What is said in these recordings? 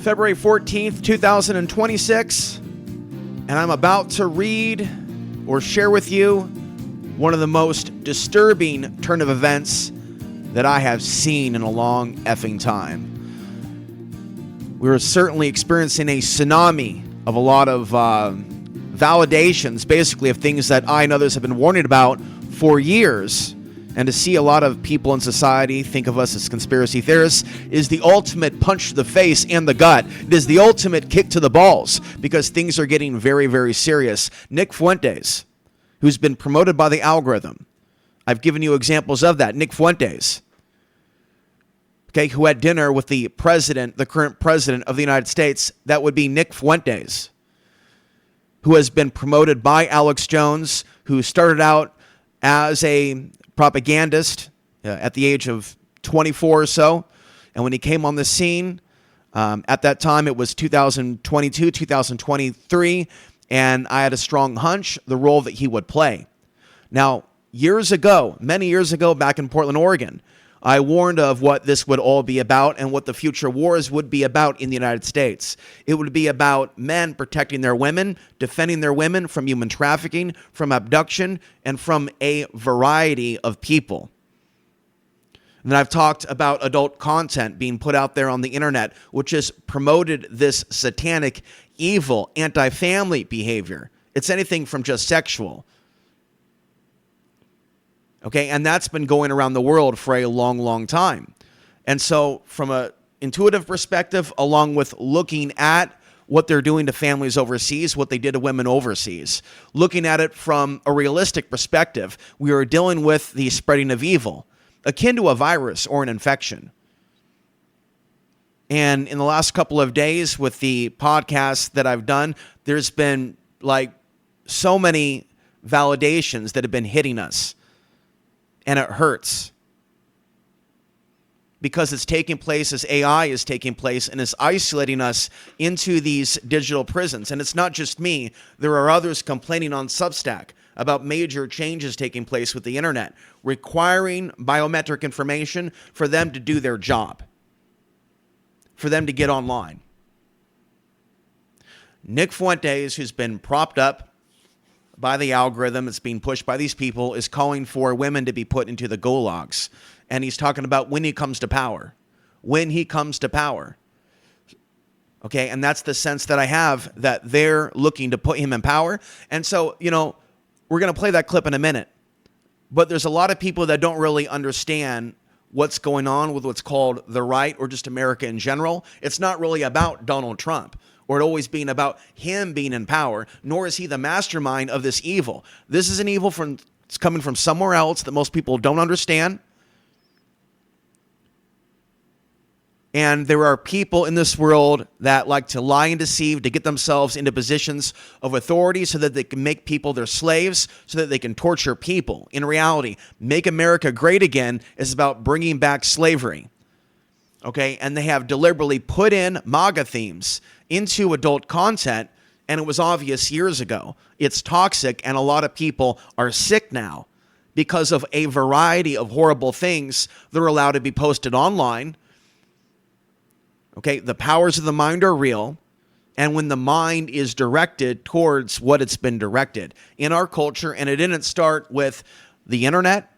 February 14th, 2026, and I'm about to read or share with you one of the most disturbing turn of events that I have seen in a long effing time. We're certainly experiencing a tsunami of a lot of validations, basically, of things that I and others have been warning about for years. And to see a lot of people in society think of us as conspiracy theorists is the ultimate punch to the face and the gut. It is the ultimate kick to the balls because things are getting very, very serious. Nick Fuentes, who's been promoted by the algorithm. I've given you examples of that. Nick Fuentes, okay, who had dinner with the president, the current president of the United States. That would be Nick Fuentes, who has been promoted by Alex Jones, who started out as a propagandist at the age of 24 or so. And when he came on the scene, at that time, it was 2022, 2023, and I had a strong hunch the role that he would play. Now, years ago, many years ago, back in Portland, Oregon, I warned of what this would all be about and what the future wars would be about in the United States. It would be about men protecting their women, defending their women from human trafficking, from abduction, and from a variety of people. And then I've talked about adult content being put out there on the internet, which has promoted this satanic, evil, anti-family behavior. It's anything from just sexual. Okay, and that's been going around the world for a long, long time. And so from an intuitive perspective, along with looking at what they're doing to families overseas, what they did to women overseas, looking at it from a realistic perspective, we are dealing with the spreading of evil, akin to a virus or an infection. And in the last couple of days with the podcast that I've done, there's been like so many validations that have been hitting us. And it hurts because it's taking place as AI is taking place and is isolating us into these digital prisons. And it's not just me. There are others complaining on Substack about major changes taking place with the internet, requiring biometric information for them to do their job, for them to get online. Nick Fuentes, who's been propped up by the algorithm that's being pushed by these people, is calling for women to be put into the Gulags. And he's talking about when he comes to power. When he comes to power. Okay, and that's the sense that I have, that they're looking to put him in power. And so, we're going to play that clip in a minute. But there's a lot of people that don't really understand what's going on with what's called the right or just America in general. It's not really about Donald Trump, or it always being about him being in power, nor is he the mastermind of this evil. This is an evil it's coming from somewhere else that most people don't understand. And there are people in this world that like to lie and deceive to get themselves into positions of authority so that they can make people their slaves, so that they can torture people. In reality, Make America Great Again is about bringing back slavery. Okay, and they have deliberately put in MAGA themes into adult content, and it was obvious years ago. It's toxic, and a lot of people are sick now because of a variety of horrible things that are allowed to be posted online. Okay, the powers of the mind are real, and when the mind is directed towards what it's been directed in our culture, and it didn't start with the internet.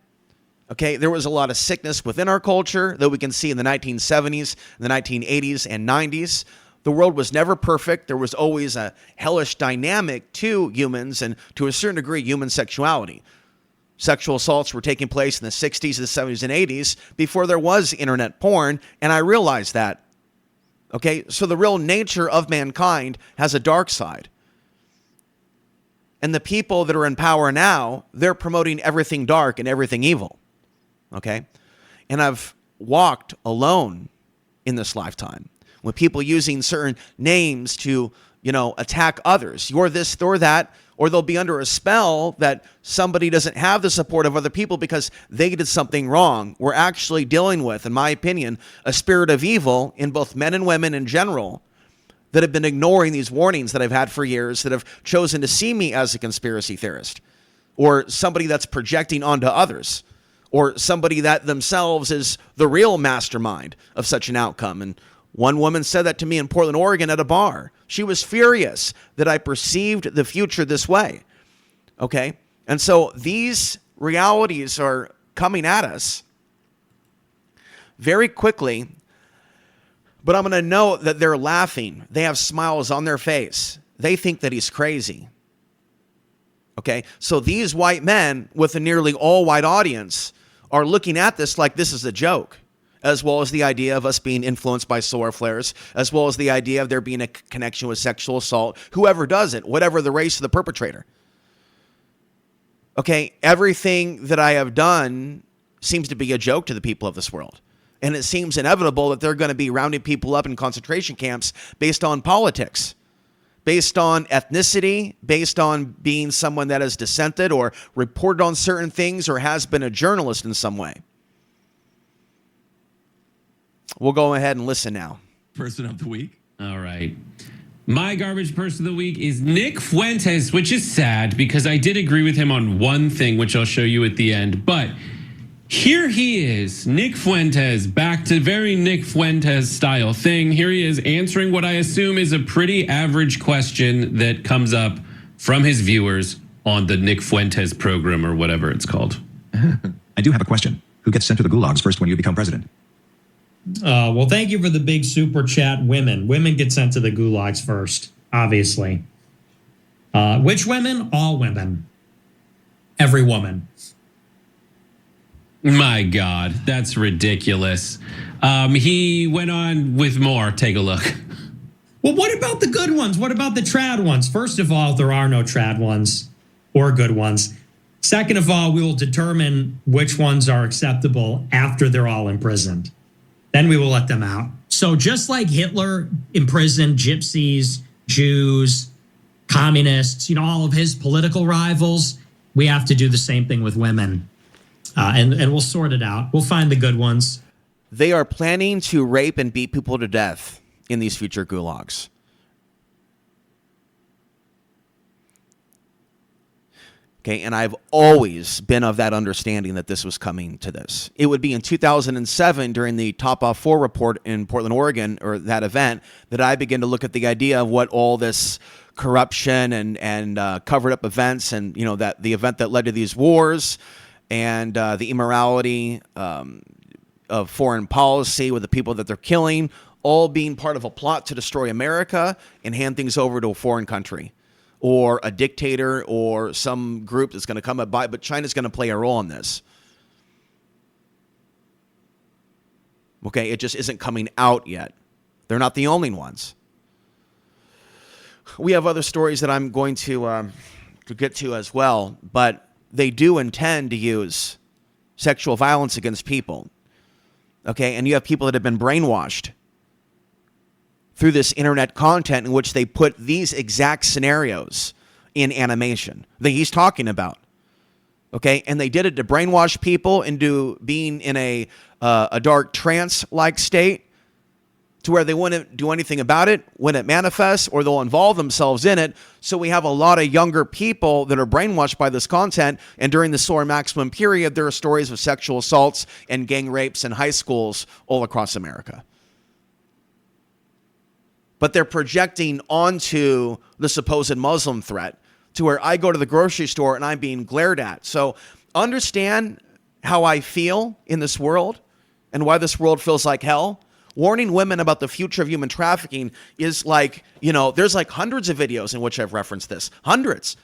Okay, there was a lot of sickness within our culture that we can see in the 1970s, the 1980s, and 90s. The world was never perfect. There was always a hellish dynamic to humans and, to a certain degree, human sexuality. Sexual assaults were taking place in the 60s, the 70s, and 80s before there was internet porn, and I realized that. Okay, so the real nature of mankind has a dark side. And the people that are in power now, they're promoting everything dark and everything evil. Okay, and I've walked alone in this lifetime with people using certain names to, attack others. You're this, you're that, or they'll be under a spell that somebody doesn't have the support of other people because they did something wrong. We're actually dealing with, in my opinion, a spirit of evil in both men and women in general that have been ignoring these warnings that I've had for years, that have chosen to see me as a conspiracy theorist or somebody that's projecting onto others, or somebody that themselves is the real mastermind of such an outcome. And One woman said that to me in Portland, Oregon at a bar. She was furious that I perceived the future this way. Okay? And so these realities are coming at us very quickly, but I'm going to note that they're laughing. They have smiles on their face. They think that he's crazy. Okay? So these white men with a nearly all-white audience are looking at this like this is a joke, as well as the idea of us being influenced by solar flares, as well as the idea of there being a connection with sexual assault, whoever does it, whatever the race of the perpetrator. Okay, everything that I have done seems to be a joke to the people of this world. And it seems inevitable that they're going to be rounding people up in concentration camps based on politics, based on ethnicity, based on being someone that has dissented or reported on certain things or has been a journalist in some way. We'll go ahead and listen now. Person of the week. All right. My garbage person of the week is Nick Fuentes, which is sad because I did agree with him on one thing, which I'll show you at the end. But here he is, Nick Fuentes, back to very Nick Fuentes style thing. Here he is answering what I assume is a pretty average question that comes up from his viewers on the Nick Fuentes program or whatever it's called. I do have a question. Who gets sent to the gulags first when you become president? Well, thank you for the big super chat. Women get sent to the gulags first, obviously. Which women? All women. Every woman. My God, that's ridiculous. He went on with more. Take a look. Well, what about the good ones? What about the trad ones? First of all, there are no trad ones or good ones. Second of all, we will determine which ones are acceptable after they're all imprisoned. Then we will let them out. So just like Hitler imprisoned gypsies, Jews, communists, all of his political rivals, we have to do the same thing with women. And we'll sort it out. We'll find the good ones. They are planning to rape and beat people to death in these future gulags. Okay, and I've always been of that understanding that this was coming to this. It would be in 2007 during the Top Off 4 report in Portland, Oregon, or that event, that I began to look at the idea of what all this corruption and covered up events and, that the event that led to these wars and the immorality of foreign policy with the people that they're killing, all being part of a plot to destroy America and hand things over to a foreign country, or a dictator, or some group that's going to come by, but China's going to play a role in this. Okay, it just isn't coming out yet. They're not the only ones. We have other stories that I'm going to get to as well, but they do intend to use sexual violence against people. Okay, and you have people that have been brainwashed through this internet content in which they put these exact scenarios in animation that he's talking about. Okay, and they did it to brainwash people into being in a dark trance-like state to where they wouldn't do anything about it when it manifests, or they'll involve themselves in it. So we have a lot of younger people that are brainwashed by this content, and during the solar maximum period, there are stories of sexual assaults and gang rapes in high schools all across America. But they're projecting onto the supposed Muslim threat to where I go to the grocery store and I'm being glared at. So understand how I feel in this world and why this world feels like hell. Warning women about the future of human trafficking is like, there's like hundreds of videos in which I've referenced this. Hundreds.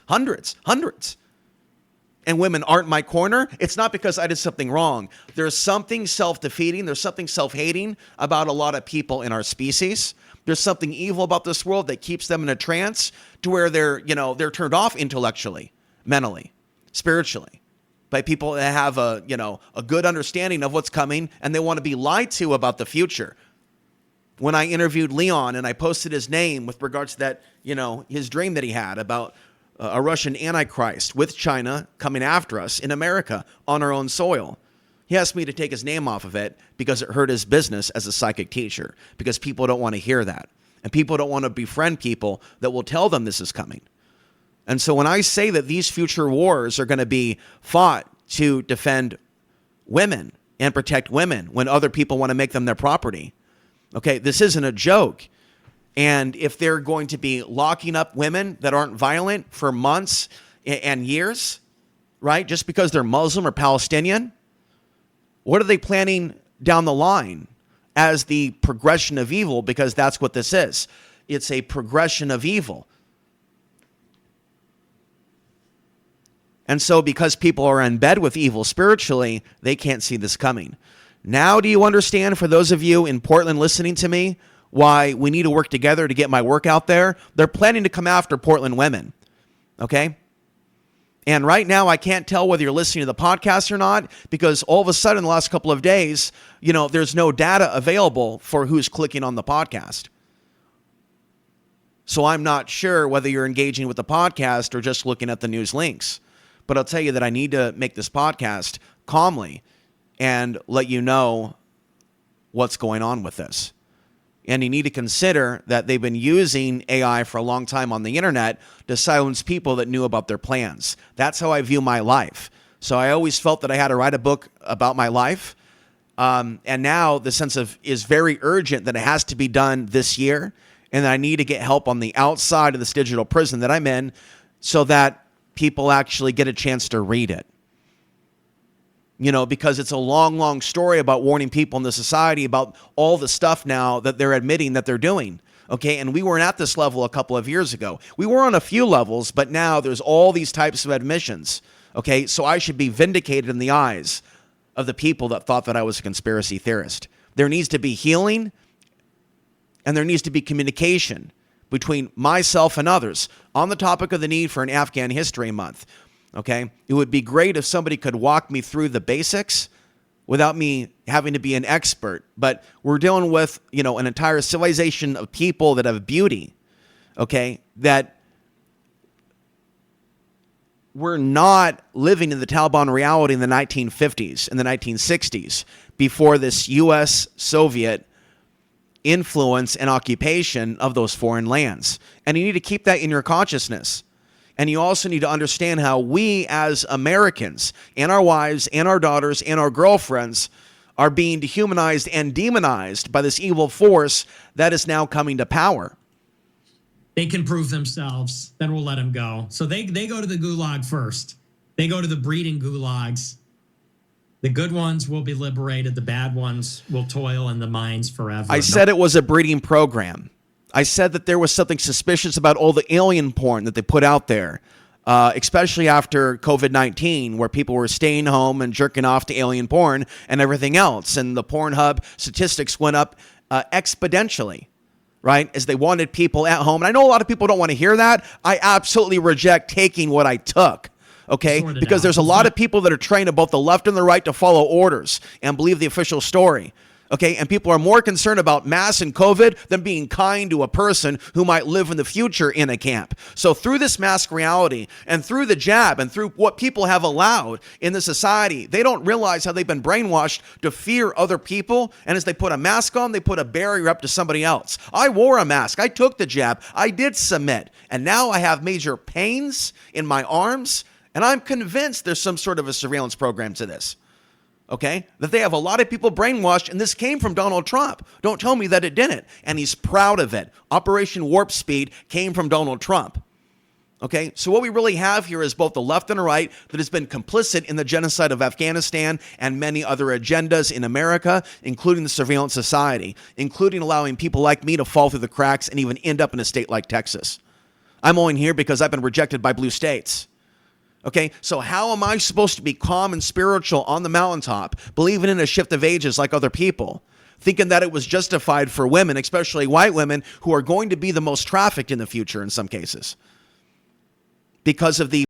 And women aren't my corner. It's not because I did something wrong. There's something self-defeating. There's something self-hating about a lot of people in our species. There's something evil about this world that keeps them in a trance to where they're turned off intellectually, mentally, spiritually, by people that have a good understanding of what's coming, and they want to be lied to about the future. When I interviewed Leon and I posted his name with regards to that, his dream that he had about a Russian antichrist with China coming after us in America on our own soil, he asked me to take his name off of it because it hurt his business as a psychic teacher, because people don't want to hear that. And people don't want to befriend people that will tell them this is coming. And so when I say that these future wars are going to be fought to defend women and protect women when other people want to make them their property, Okay, this isn't a joke. And if they're going to be locking up women that aren't violent for months and years, right, just because they're Muslim or Palestinian, what are they planning down the line as the progression of evil? Because that's what this is. It's a progression of evil. And so because people are in bed with evil spiritually, they can't see this coming. Now do you understand, for those of you in Portland listening to me, why we need to work together to get my work out there? They're planning to come after Portland women, okay? And right now, I can't tell whether you're listening to the podcast or not, because all of a sudden, in the last couple of days, there's no data available for who's clicking on the podcast. So I'm not sure whether you're engaging with the podcast or just looking at the news links. But I'll tell you that I need to make this podcast calmly and let you know what's going on with this. And you need to consider that they've been using AI for a long time on the internet to silence people that knew about their plans. That's how I view my life. So I always felt that I had to write a book about my life. And now the sense of is very urgent that it has to be done this year. And that I need to get help on the outside of this digital prison that I'm in so that people actually get a chance to read it. Because it's a long, long story about warning people in the society about all the stuff now that they're admitting that they're doing. Okay, and we weren't at this level a couple of years ago. We were on a few levels, but now there's all these types of admissions. Okay, so I should be vindicated in the eyes of the people that thought that I was a conspiracy theorist. There needs to be healing, and there needs to be communication between myself and others on the topic of the need for an Afghan History Month. Okay, it would be great if somebody could walk me through the basics without me having to be an expert. But we're dealing with, an entire civilization of people that have beauty, okay, that we're not living in the Taliban reality in the 1950s and the 1960s before this U.S. Soviet influence and occupation of those foreign lands. And you need to keep that in your consciousness. And you also need to understand how we as Americans and our wives and our daughters and our girlfriends are being dehumanized and demonized by this evil force that is now coming to power. They can prove themselves, then we'll let them go. So they go to the gulag first. They go to the breeding gulags. The good ones will be liberated. The bad ones will toil in the mines forever. I said it was a breeding program. I said that there was something suspicious about all the alien porn that they put out there, especially after COVID-19, where people were staying home and jerking off to alien porn and everything else. And the Pornhub statistics went up exponentially, right, as they wanted people at home. And I know a lot of people don't want to hear that. I absolutely reject taking what I took. Okay, because there's a lot of people that are trained on both the left and the right to follow orders and believe the official story. Okay, and people are more concerned about mass and COVID than being kind to a person who might live in the future in a camp. So through this mask reality and through the jab and through what people have allowed in the society, they don't realize how they've been brainwashed to fear other people. And as they put a mask on, they put a barrier up to somebody else. I wore a mask. I took the jab. I did submit. And now I have major pains in my arms. And I'm convinced there's some sort of a surveillance program to this. Okay, that they have a lot of people brainwashed, and this came from Donald Trump. Don't tell me that it didn't. And he's proud of it. Operation Warp Speed came from Donald Trump. Okay, so what we really have here is both the left and the right that has been complicit in the genocide of Afghanistan and many other agendas in America, including the surveillance society, including allowing people like me to fall through the cracks and even end up in a state like Texas. I'm only here because I've been rejected by blue states. Okay, so how am I supposed to be calm and spiritual on the mountaintop, believing in a shift of ages like other people, thinking that it was justified for women, especially white women, who are going to be the most trafficked in the future in some cases because of the